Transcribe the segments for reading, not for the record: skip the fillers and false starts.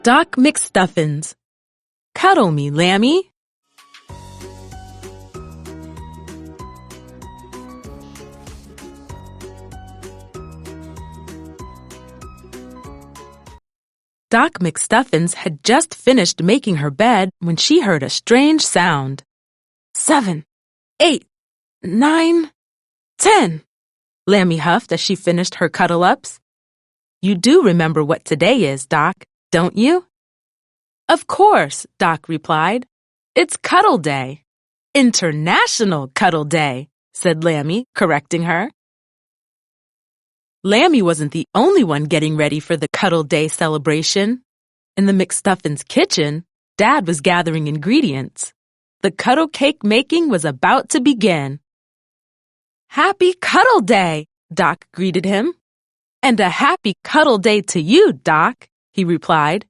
Doc McStuffins. Cuddle me, Lambie. Doc McStuffins had just finished making her bed when she heard a strange sound. 7, 8, 9, 10, Lambie huffed as she finished her cuddle-ups. You do remember what today is, Doc, don't you? Of course, Doc replied. It's Cuddle Day. International Cuddle Day, said Lambie, correcting her. Lambie wasn't the only one getting ready for the Cuddle Day celebration. In the McStuffins' kitchen, Dad was gathering ingredients. The cuddle cake making was about to begin. Happy Cuddle Day, Doc greeted him. And a happy Cuddle Day to you, Doc, he replied.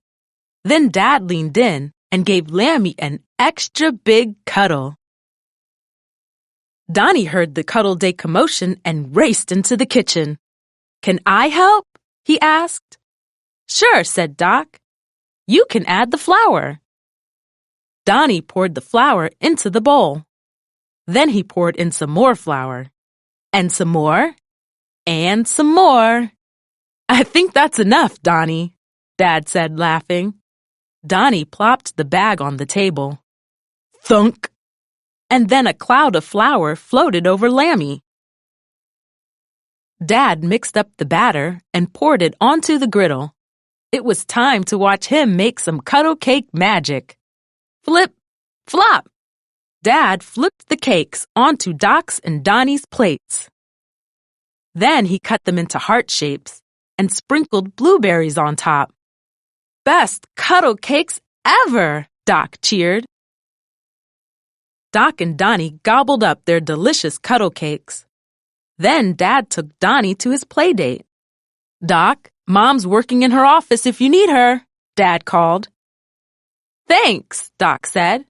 Then Dad leaned in and gave Lambie an extra big cuddle. Donnie heard the Cuddle Day commotion and raced into the kitchen. Can I help? He asked. Sure, said Doc. You can add the flour. Donnie poured the flour into the bowl. Then he poured in some more flour. And some more. And some more. I think that's enough, Donnie, Dad said, laughing. Donnie plopped the bag on the table. Thunk! And then a cloud of flour floated over Lambie. Dad mixed up the batter and poured it onto the griddle. It was time to watch him make some cuddle cake magic. Flip, flop! Dad flipped the cakes onto Doc's and Donnie's plates. Then he cut them into heart shapes and sprinkled blueberries on top. Best cuddle cakes ever, Doc cheered. Doc and Donnie gobbled up their delicious cuddle cakes. Then Dad took Donnie to his play date. Doc, Mom's working in her office if you need her, Dad called. Thanks, Doc said.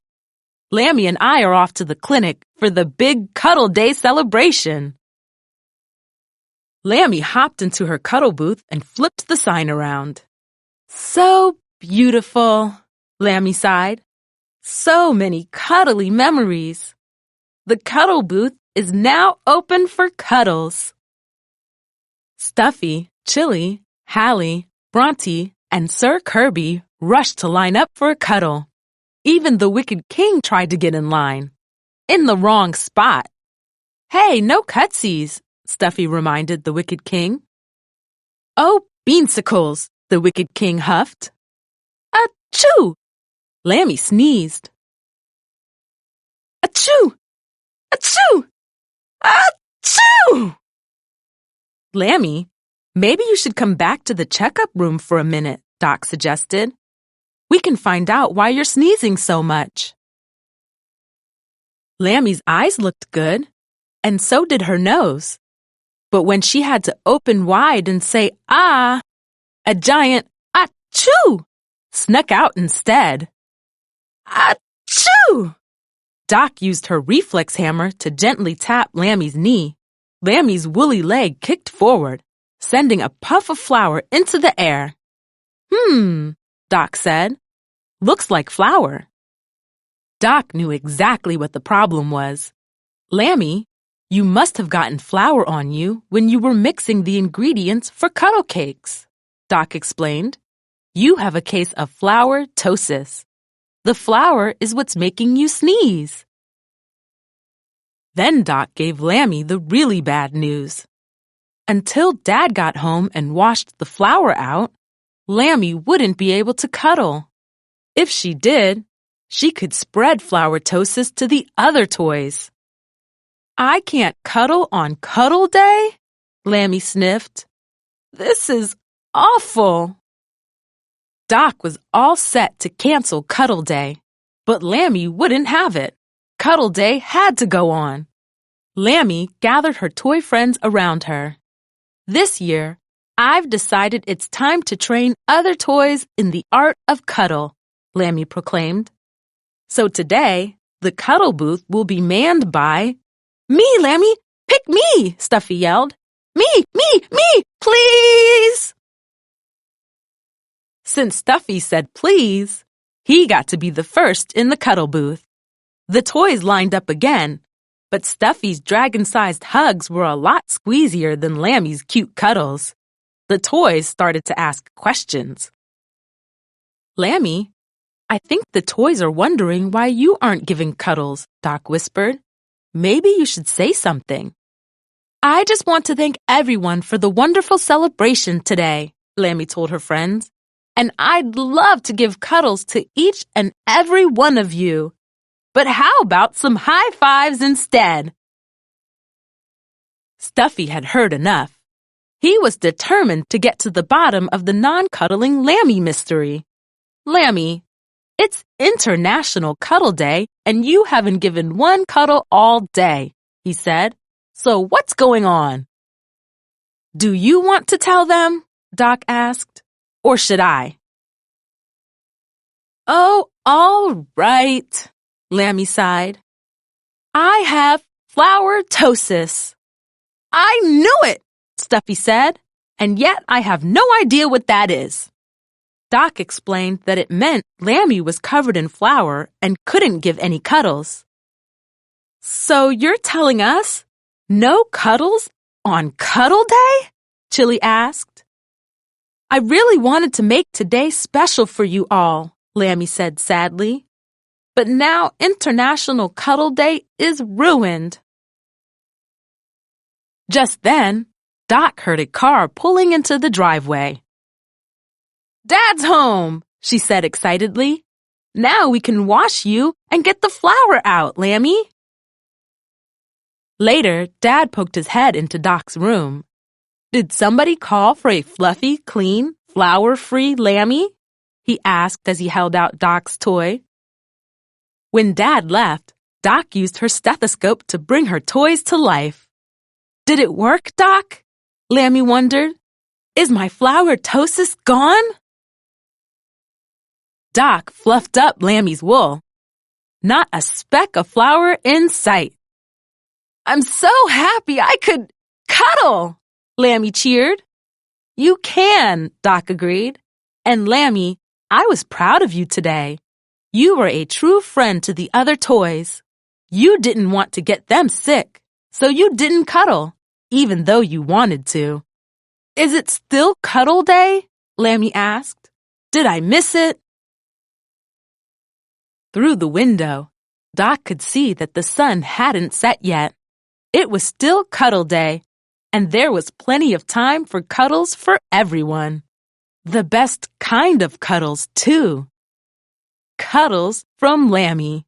Lambie and I are off to the clinic for the big Cuddle Day celebration. Lambie hopped into her cuddle booth and flipped the sign around. So beautiful, Lambie sighed. So many cuddly memories. The cuddle booth is now open for cuddles. Stuffy, Chili, Hallie, Bronte, and Sir Kirby rushed to line up for a cuddle. Even the Wicked King tried to get in line. In the wrong spot. Hey, no cutsies, Stuffy reminded the Wicked King. Oh, beansicles, the Wicked King huffed. Achoo! Lambie sneezed. Achoo! Achoo! Achoo! Lambie, maybe you should come back to the checkup room for a minute, Doc suggested. We can find out why you're sneezing so much. Lambie's eyes looked good, and so did her nose. But when she had to open wide and say, ah, a giant achoo snuck out instead. Achoo! Doc used her reflex hammer to gently tap Lambie's knee. Lambie's woolly leg kicked forward, sending a puff of flour into the air. Doc said. Looks like flour. Doc knew exactly what the problem was. Lambie, you must have gotten flour on you when you were mixing the ingredients for cuddle cakes, Doc explained. You have a case of flour-tosis. The flour is what's making you sneeze. Then Doc gave Lambie the really bad news. Until Dad got home and washed the flour out, Lambie wouldn't be able to cuddle. If she did, she could spread flour-tosis to the other toys. I can't cuddle on Cuddle Day? Lambie sniffed. This is awful. Doc was all set to cancel Cuddle Day, but Lambie wouldn't have it. Cuddle Day had to go on. Lambie gathered her toy friends around her. This year, I've decided it's time to train other toys in the art of cuddle, Lambie proclaimed. So today, the cuddle booth will be manned by... Me, Lambie! Pick me! Stuffy yelled. Me, please! Since Stuffy said please, he got to be the first in the cuddle booth. The toys lined up again, but Stuffy's dragon-sized hugs were a lot squeezier than Lambie's cute cuddles. The toys started to ask questions. "Lambie, I think the toys are wondering why you aren't giving cuddles," Doc whispered. "Maybe you should say something." "I just want to thank everyone for the wonderful celebration today," Lambie told her friends. "And I'd love to give cuddles to each and every one of you. But how about some high fives instead?" Stuffy had heard enough. He was determined to get to the bottom of the non-cuddling Lambie mystery. "Lambie, it's International Cuddle Day, and you haven't given one cuddle all day," he said. "So what's going on?" "Do you want to tell them?" Doc asked. "Or should I?" "Oh, all right," Lambie sighed. "I have flower-tosis." "I knew it," Stuffy said, "and yet I have no idea what that is." Doc explained that it meant Lambie was covered in flour and couldn't give any cuddles. "So you're telling us no cuddles on Cuddle Day?" Chili asked. "I really wanted to make today special for you all," Lambie said sadly. "But now International Cuddle Day is ruined." Just then, Doc heard a car pulling into the driveway. "Dad's home," she said excitedly. "Now we can wash you and get the flour out, Lambie." Later, Dad poked his head into Doc's room. "Did somebody call for a fluffy, clean, flour-free Lambie?" he asked as he held out Doc's toy. When Dad left, Doc used her stethoscope to bring her toys to life. "Did it work, Doc?" Lambie wondered. "Is my flower-tosis gone?" Doc fluffed up Lambie's wool. Not a speck of flour in sight. "I'm so happy I could cuddle," Lambie cheered. "You can," Doc agreed. "And Lambie, I was proud of you today. You were a true friend to the other toys. You didn't want to get them sick, so you didn't cuddle, even though you wanted to." "Is it still Cuddle Day?" Lambie asked. "Did I miss it?" Through the window, Doc could see that the sun hadn't set yet. It was still Cuddle Day, and there was plenty of time for cuddles for everyone. The best kind of cuddles, too. Cuddles from Lambie.